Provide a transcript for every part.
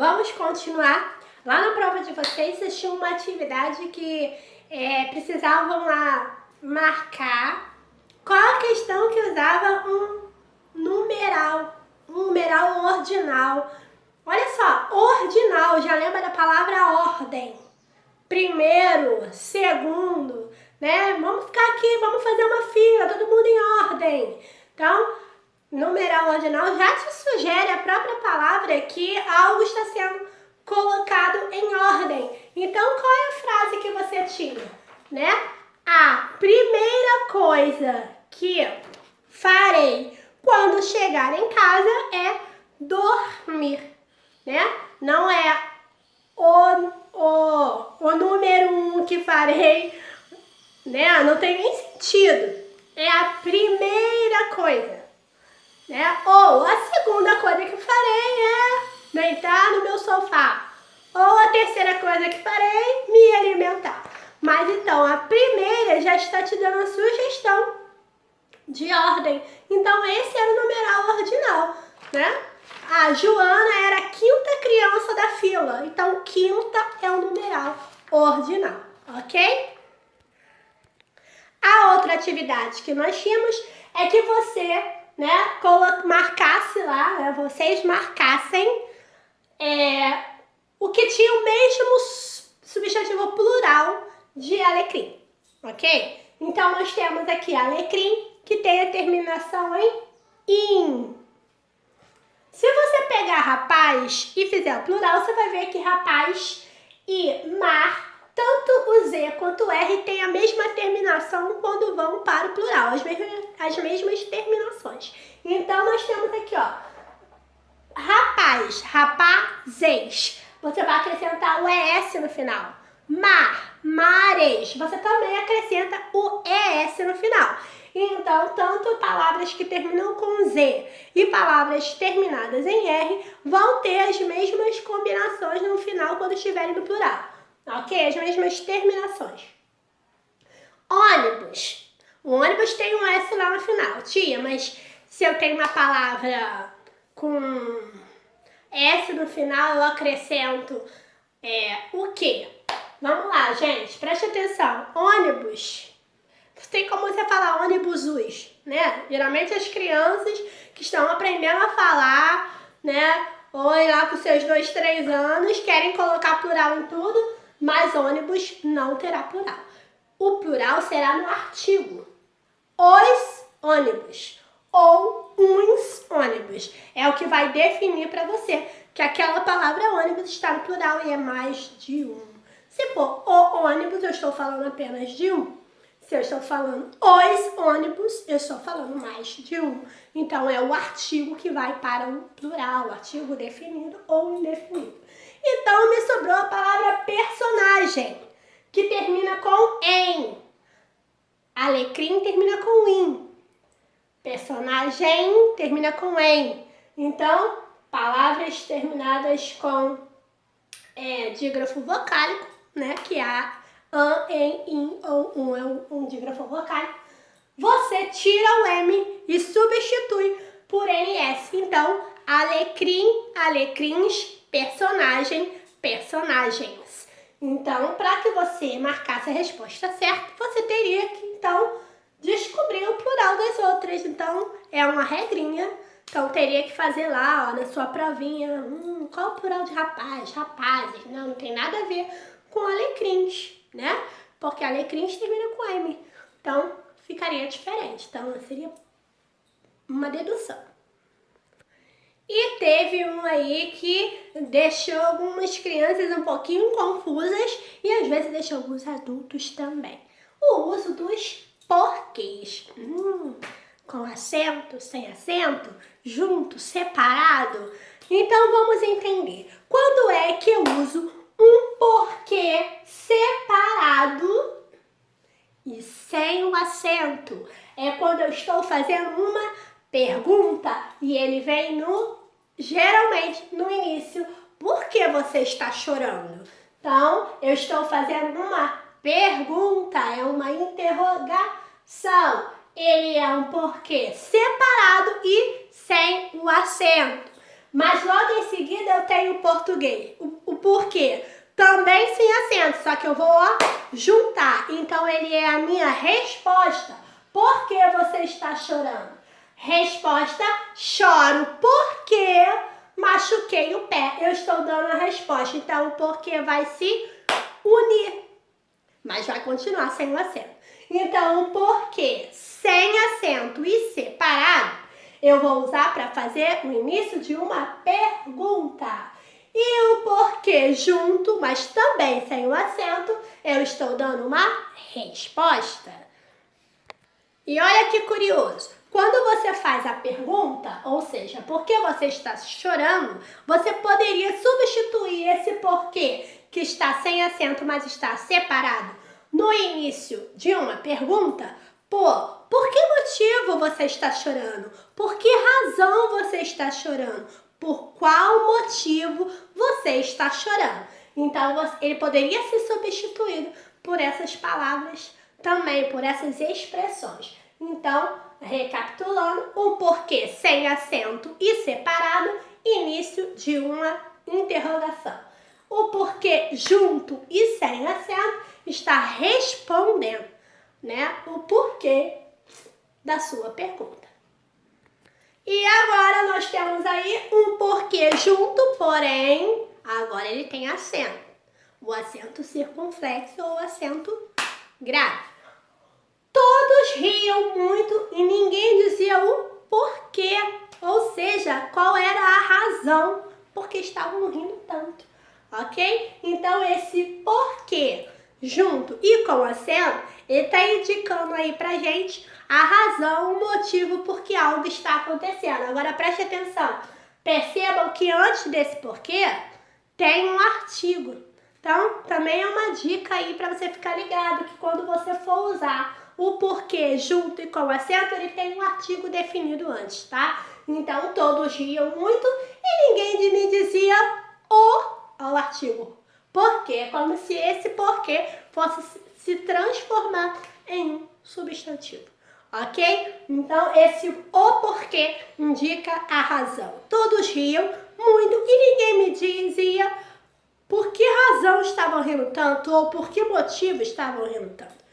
Vamos continuar. Lá na prova de vocês tinha uma atividade que precisavam lá marcar qual a questão que usava um numeral ordinal. Olha só, ordinal, já lembra da palavra ordem? Primeiro, segundo, né? Vamos ficar aqui, vamos fazer uma fila, todo mundo em ordem. Então, numeral ordinal já te sugere a própria palavra que algo está sendo colocado em ordem. Então, qual é a frase que você tinha, né? A primeira coisa que farei quando chegar em casa é dormir, né? Não é o número 1 que farei, né? Não tem nem sentido. É a primeira coisa, né? Ou a segunda coisa que farei é deitar no meu sofá. Ou a terceira coisa que farei, me alimentar. Mas então, a primeira já está te dando a sugestão de ordem. Então, esse era o numeral ordinal, né? A Joana era a quinta criança da fila. Então, quinta é o numeral ordinal, ok? A outra atividade que nós tínhamos é que você, né, marcasse lá, né, vocês marcassem o que tinha o mesmo substantivo plural de alecrim, ok? Então, nós temos aqui alecrim, que tem a terminação em in. Se você pegar rapaz e fizer o plural, você vai ver que rapaz e mar, tanto o Z quanto o R tem a mesma terminação quando vão para o plural, as mesmas terminações. Então, nós temos aqui, ó, rapaz, rapazes, você vai acrescentar o ES no final. Mar, mares, você também acrescenta o ES no final. Então, tanto palavras que terminam com Z e palavras terminadas em R vão ter as mesmas combinações no final quando estiverem no plural, ok? As mesmas terminações. Ônibus. O ônibus tem um S lá no final. Tia, mas se eu tenho uma palavra com S no final, eu acrescento o quê? Vamos lá, gente, preste atenção. Ônibus. Tem como você falar ônibusus, né? Geralmente as crianças que estão aprendendo a falar, né? Ou lá com seus 2, 3 anos, querem colocar plural em tudo, mas ônibus não terá plural. O plural será no artigo. Os ônibus ou uns ônibus. É o que vai definir para você que aquela palavra ônibus está no plural e é mais de um. Se for o ônibus, eu estou falando apenas de um. Se eu estou falando os ônibus, eu estou falando mais de um. Então, é o artigo que vai para o plural, artigo definido ou indefinido. Então, me sobrou a palavra personagem, que termina com em. Alecrim termina com in. Personagem termina com em. Então, palavras terminadas com dígrafo vocálico, né, que é an, em, in ou um é um dígrafo vocálico. Você tira o M e substitui por NS. Então, alecrim, alecrins, personagem, personagens. Então, para que você marcasse a resposta certa, você teria que, então, descobrir o plural das outras. Então, é uma regrinha. Então, teria que fazer lá, ó, na sua provinha, qual o plural de rapaz? Rapazes. Não tem nada a ver com alecrins, né? Porque alecrins termina com M. Então, ficaria diferente. Então, seria uma dedução. E teve um aí que deixou algumas crianças um pouquinho confusas e às vezes deixou alguns adultos também. O uso dos porquês. Com acento, sem acento, junto, separado. Então, vamos entender. Quando é que eu uso um porquê separado e sem o acento? É quando eu estou fazendo uma pergunta e ele vem geralmente no início. Por que você está chorando? Então, eu estou fazendo uma pergunta, é uma interrogação. Ele é um porquê separado e sem o acento. Mas logo em seguida eu tenho o português. O porquê? Também sem acento, só que eu vou juntar. Então ele é a minha resposta. Por que você está chorando? Resposta: choro porque machuquei o pé. Eu estou dando a resposta. Então o porquê vai se unir, mas vai continuar sem o acento. Então o porquê sem acento e separado eu vou usar para fazer o início de uma pergunta. E o porquê junto, mas também sem o acento, eu estou dando uma resposta. E olha que curioso, quando você faz a pergunta, ou seja, por que você está chorando, você poderia substituir esse porquê, que está sem acento, mas está separado, no início de uma pergunta, por que motivo você está chorando? Por que razão você está chorando? Por qual motivo você está chorando? Então, ele poderia ser substituído por essas palavras também, por essas expressões. Então, recapitulando, o porquê sem acento e separado, início de uma interrogação. O porquê junto e sem acento está respondendo, né, o porquê da sua pergunta. E agora nós temos aí um porquê junto, porém, agora ele tem acento. O acento circunflexo ou acento grave. Todos riam muito e ninguém dizia o porquê, ou seja, qual era a razão porque estavam rindo tanto, ok? Então esse porquê junto e com acento, ele está indicando aí pra gente a razão, o motivo por que algo está acontecendo. Agora preste atenção, percebam que antes desse porquê tem um artigo. Então também é uma dica aí para você ficar ligado que quando você for usar o porquê junto e com acento, ele tem um artigo definido antes, tá? Então todos riam muito e ninguém me dizia o artigo. Porquê? É como se esse porquê fosse se transformar em um substantivo, ok? Então esse o porquê indica a razão. Todos riam muito e ninguém me dizia por que razão estavam rindo tanto ou por que motivo estavam rindo tanto.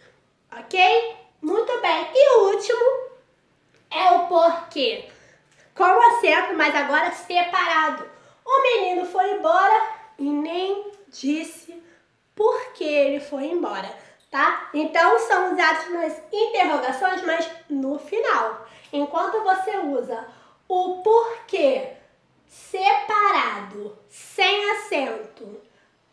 Ok? Muito bem. E o último é o porquê. Com acento, mas agora separado. O menino foi embora e nem disse por que ele foi embora, tá? Então, são usados nas interrogações, mas no final. Enquanto você usa o porquê separado, sem acento,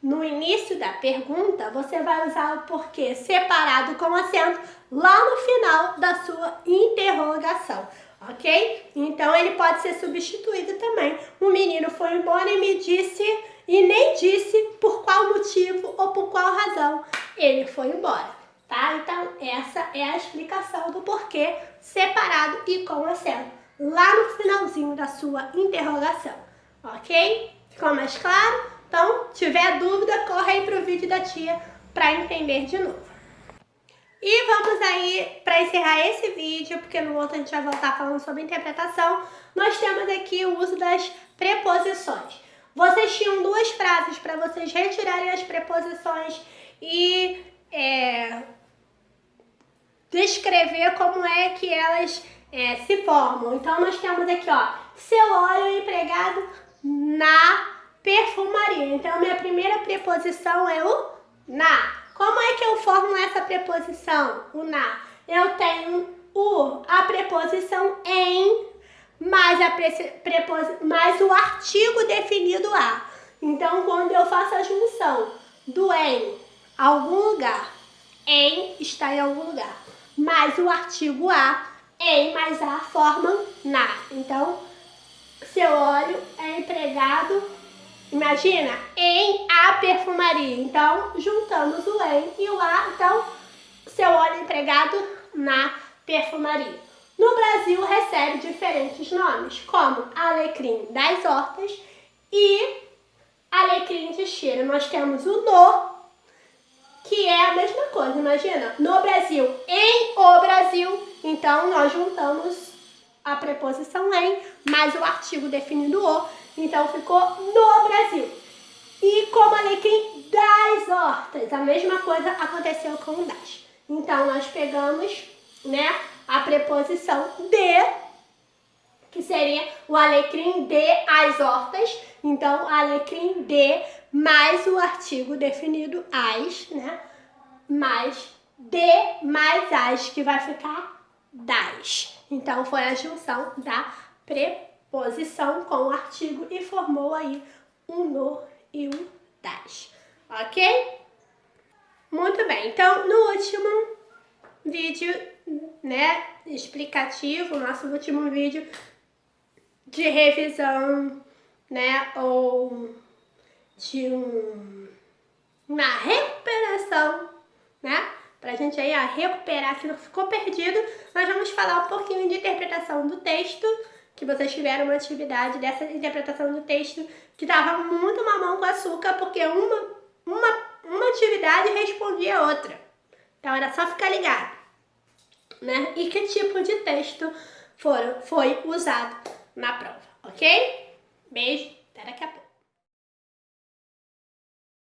no início da pergunta, você vai usar o porquê separado com acento lá no final da sua interrogação, ok? Então, ele pode ser substituído também. O menino foi embora e me disse, e nem disse por qual motivo ou por qual razão ele foi embora, tá? Então, essa é a explicação do porquê separado e com acento, lá no finalzinho da sua interrogação, ok? Ficou mais claro? Então, tiver dúvida, corre aí pro vídeo da tia para entender de novo. E vamos aí, para encerrar esse vídeo, porque no outro a gente vai voltar falando sobre interpretação, nós temos aqui o uso das preposições. Vocês tinham duas frases para vocês retirarem as preposições e descrever como é que elas se formam. Então, nós temos aqui, ó, seu óleo empregado na perfumaria. Então, minha primeira preposição é o na. Como é que eu formo essa preposição, o na? Eu tenho a preposição em, mais o artigo definido a. Então, quando eu faço a junção do em algum lugar, em está em algum lugar, mais o artigo a, em mais a formam na. Então, seu óleo é empregado, imagina, em a perfumaria. Então, juntamos o em e o a, então, seu óleo empregado na perfumaria. No Brasil, recebe diferentes nomes, como alecrim das hortas e alecrim de cheiro. Nós temos o no, que é a mesma coisa, imagina, no Brasil, em o Brasil. Então, nós juntamos a preposição em, mais o artigo definido o, então ficou no Brasil. E como alecrim das hortas, a mesma coisa aconteceu com o das. Então, nós pegamos, né, a preposição de, que seria o alecrim de as hortas. Então, alecrim de mais o artigo definido as, né, mais de mais as, que vai ficar das. Então, foi a junção da preposição com o artigo e formou aí um no e um das. Ok? Muito bem. Então, no último vídeo, né, explicativo, nosso último vídeo de revisão, né, ou de uma recuperação, né, pra gente aí recuperar que não ficou perdido, nós vamos falar um pouquinho de interpretação do texto, que vocês tiveram uma atividade dessa interpretação do texto que dava muito mamão com açúcar, porque uma atividade respondia a outra. Então era só ficar ligado, né? E que tipo de texto foi usado na prova, ok? Beijo, até daqui a pouco.